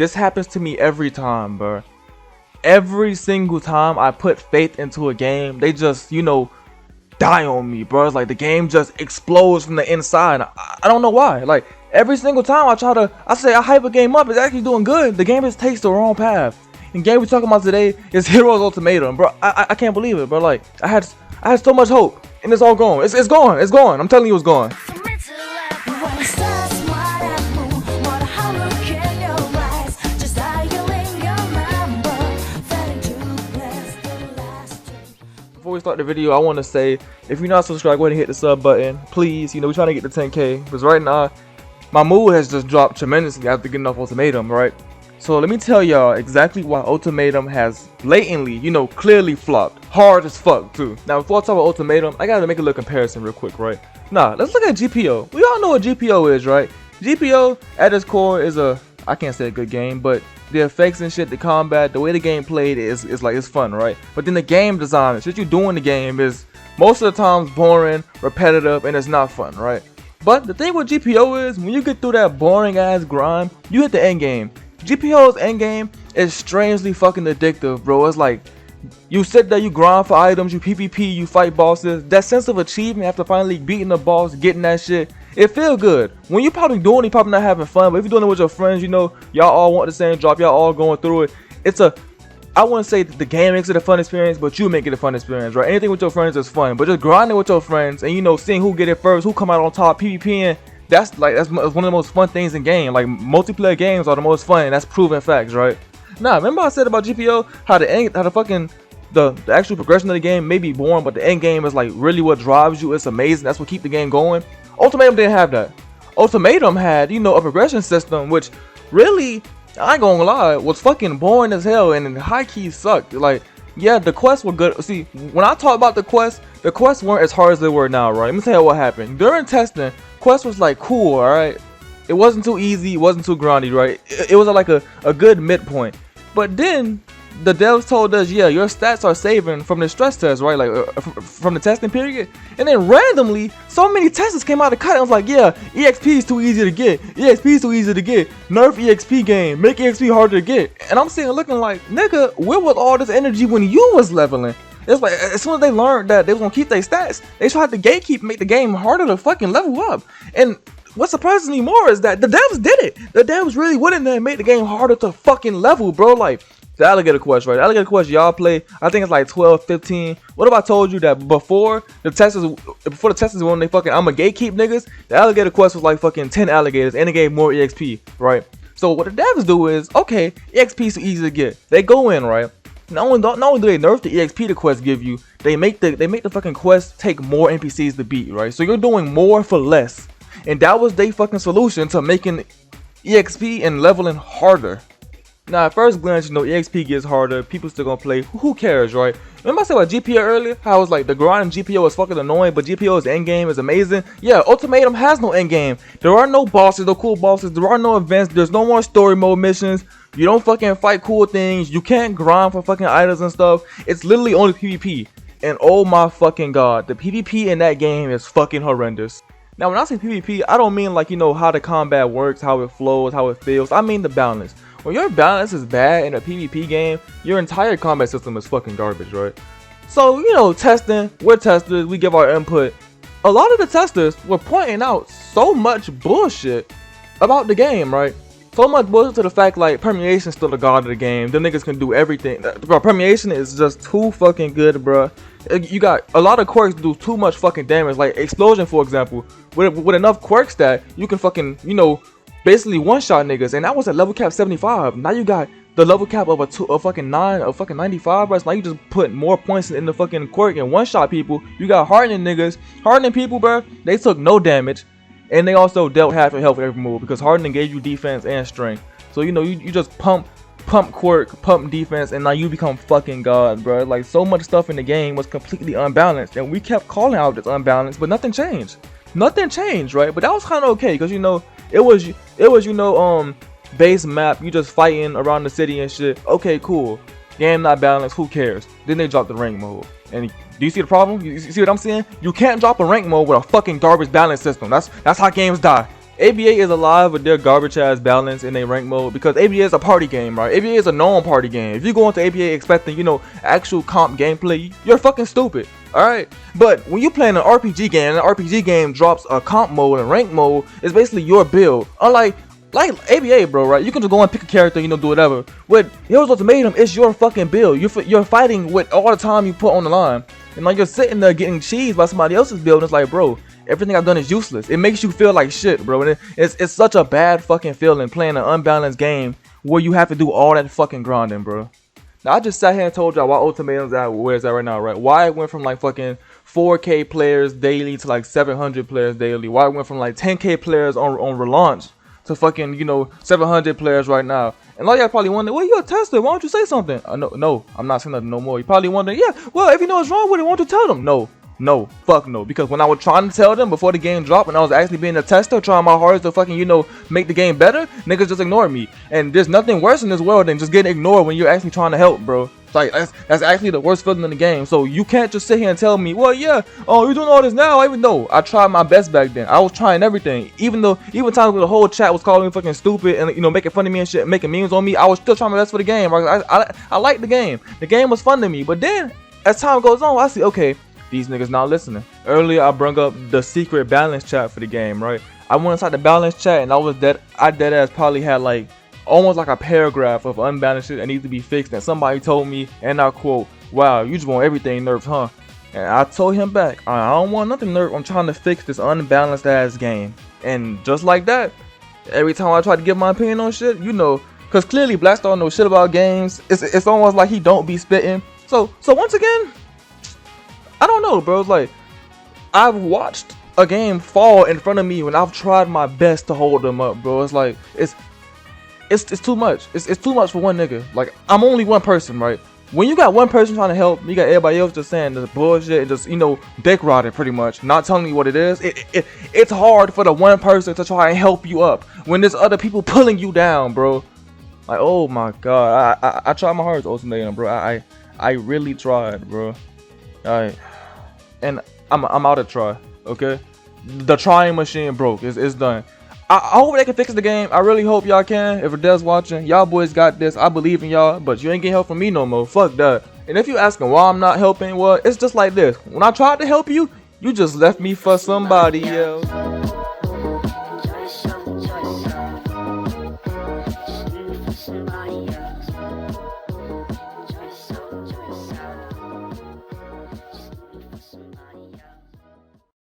this happens to me every time, bro. Every single time I put faith into a game, they just, die on me, bro. It's like the game just explodes from the inside. I don't know why. Like, every single time I hype a game up, it's actually doing good. The game just takes the wrong path. And game we're talking about today is Heroes Ultimatum, bro. I can't believe it, bro. Like, I had so much hope, and it's all gone. It's gone. It's gone. I'm telling you, it's gone. Before we start the video, I want to say, if you're not subscribed, go ahead and hit the sub button, please. We're trying to get to 10K, because right now my mood has just dropped tremendously after getting off Ultimatum, right? So let me tell y'all exactly why Ultimatum has blatantly, clearly flopped. Hard as fuck, too. Now, before I talk about Ultimatum, I gotta make a little comparison real quick, right? Nah, let's look at GPO. We all know what GPO is, right? GPO, at its core, is I can't say a good game, but the effects and shit, the combat, the way the game played is it's fun, right? But then the game design, the shit you do in the game is most of the times boring, repetitive, and it's not fun, right? But the thing with GPO is, when you get through that boring ass grind, you hit the end game. GPO's end game is strangely fucking addictive, bro. It's like you sit there, you grind for items, you PvP, you fight bosses. That sense of achievement after finally beating the boss, getting that shit, it feel good. When you probably doing it, you probably not having fun. But if you're doing it with your friends, y'all all want the same drop, y'all all going through it. I wouldn't say that the game makes it a fun experience, but you make it a fun experience, right? Anything with your friends is fun, but just grinding with your friends and seeing who get it first, who come out on top, PvPing. That's one of the most fun things in game. Like, multiplayer games are the most fun, and that's proven facts, right? Now, remember I said about GPO how the actual progression of the game may be boring, but the end game is like really what drives you. It's amazing. That's what keeps the game going. Ultimatum didn't have that. Ultimatum had, a progression system which really, I ain't gonna lie, was fucking boring as hell and high key sucked. Like, yeah, the quests were good. See, when I talk about the quests weren't as hard as they were now, right? Let me tell you what happened. During testing, quests was like cool, alright? It wasn't too easy, it wasn't too grindy, right? It was like a good midpoint. But then the devs told us, yeah, your stats are saving from the stress test, right? Like from the testing period. And then randomly, so many testers came out of cut and was like, yeah, EXP is too easy to get. EXP is too easy to get. Nerf EXP game. Make EXP harder to get. And I'm sitting looking like, nigga, where was all this energy when you was leveling? It's like, as soon as they learned that they was gonna keep their stats, they tried to gatekeep, make the game harder to fucking level up. And what surprises me more is that the devs did it. The devs really went in there and made the game harder to fucking level, bro. Like, the alligator quest, right? The alligator quest y'all play, I think it's like 12, 15. What if I told you that before the testers when they fucking I'm a gatekeep niggas, the alligator quest was like fucking 10 alligators and it gave more EXP, right? So what the devs do is, okay, EXP is easy to get. They go in, right? Not only do they nerf the EXP the quest give you, they make the fucking quest take more NPCs to beat, right? So you're doing more for less. And that was their fucking solution to making EXP and leveling harder. Now, at first glance, EXP gets harder. People still gonna play. Who cares, right? Remember I said about GPO earlier? How I was like, the grind in GPO is fucking annoying, but GPO's endgame is amazing. Yeah, Ultimatum has no endgame. There are no bosses, no cool bosses. There are no events. There's no more story mode missions. You don't fucking fight cool things. You can't grind for fucking items and stuff. It's literally only PvP. And oh my fucking god, the PvP in that game is fucking horrendous. Now, when I say PvP, I don't mean like, how the combat works, how it flows, how it feels. I mean the balance. When your balance is bad in a PvP game, your entire combat system is fucking garbage, right? So, testing, we're testers, we give our input. A lot of the testers were pointing out so much bullshit about the game, right? So much bullshit to the fact like permeation is still the god of the game. Them niggas can do everything. Bro, permeation is just too fucking good, bro. You got a lot of quirks do too much fucking damage. Like explosion, for example, with enough quirks that you can fucking, basically one-shot niggas, and that was at level cap 75. Now you got the level cap of a fucking 95, bro. So now you just put more points in the fucking quirk and one-shot people. You got hardening niggas. Hardening people, bro, they took no damage, and they also dealt half of health with every move because hardening gave you defense and strength. So you just pump quirk, pump defense, and now you become fucking god, bro. Like, so much stuff in the game was completely unbalanced, and we kept calling out this unbalance, but nothing changed. Nothing changed, right? But that was kind of okay because it was base map, you just fighting around the city and shit. Okay, cool. Game not balanced, who cares? Then they dropped the rank mode. And do you see the problem? You see what I'm saying? You can't drop a rank mode with a fucking garbage balance system. That's how games die. ABA is alive with their garbage ass balance in a rank mode because ABA is a party game, right? ABA is a known party game. If you go into ABA expecting, you know, actual comp gameplay, you're fucking stupid. Alright? But when you playing an RPG game, and an RPG game drops a comp mode and rank mode, it's basically your build. Unlike ABA, bro, right? You can just go and pick a character, you know, do whatever. With Heroes Ultimatum, it's your fucking build. You're fighting with all the time you put on the line. And like you're sitting there getting cheesed by somebody else's build, and it's like, bro, everything I've done is useless. It makes you feel like shit, bro. And it's such a bad fucking feeling playing an unbalanced game where you have to do all that fucking grinding, bro. Now, I just sat here and told y'all why Ultimatum's at where it's at right now, right? Why it went from like fucking 4K players daily to like 700 players daily. Why it went from like 10K players on relaunch to fucking, you know, 700 players right now. And all y'all probably wondering, well, you're a tester. Why don't you say something? No, I'm not saying nothing no more. You probably wondering, yeah, well, if you know what's wrong with it, why don't you tell them? No, fuck no. Because when I was trying to tell them before the game dropped and I was actually being a tester, trying my hardest to fucking, you know, make the game better, niggas just ignored me. And there's nothing worse in this world than just getting ignored when you're actually trying to help, bro. It's like, that's actually the worst feeling in the game. So you can't just sit here and tell me, well, yeah, oh, you're doing all this now. Even though I tried my best back then. I was trying everything. Even times where the whole chat was calling me fucking stupid and, you know, making fun of me and shit, making memes on me, I was still trying my best for the game. I like the game. The game was fun to me. But then, as time goes on, I see, okay, these niggas not listening. Earlier, I brung up the secret balance chat for the game, right? I went inside the balance chat and I dead ass probably had like almost like a paragraph of unbalanced shit that needs to be fixed. And somebody told me, and I quote, "Wow, you just want everything nerfed, huh?" And I told him back, I don't want nothing nerfed. I'm trying to fix this unbalanced ass game. And just like that, every time I try to give my opinion on shit, you know, because clearly Blackstar knows shit about games. It's almost like he don't be spitting. So once again, I don't know, bro. It's like I've watched a game fall in front of me when I've tried my best to hold them up, bro. It's like it's too much. It's too much for one nigga. Like, I'm only one person, right? When you got one person trying to help, you got everybody else just saying the bullshit and just, you know, dick rotting pretty much, not telling you what it is. It's hard for the one person to try and help you up when there's other people pulling you down, bro. Like, oh my god, I tried my hardest, Ultimatum, bro. I really tried, bro. And I'm out of try, okay? The trying machine broke. It's done. I hope they can fix the game. I really hope y'all can. If it does watching, y'all boys got this. I believe in y'all, but you ain't getting help from me no more. Fuck that. And if you asking why I'm not helping, well, it's just like this. When I tried to help you, you just left me for somebody else.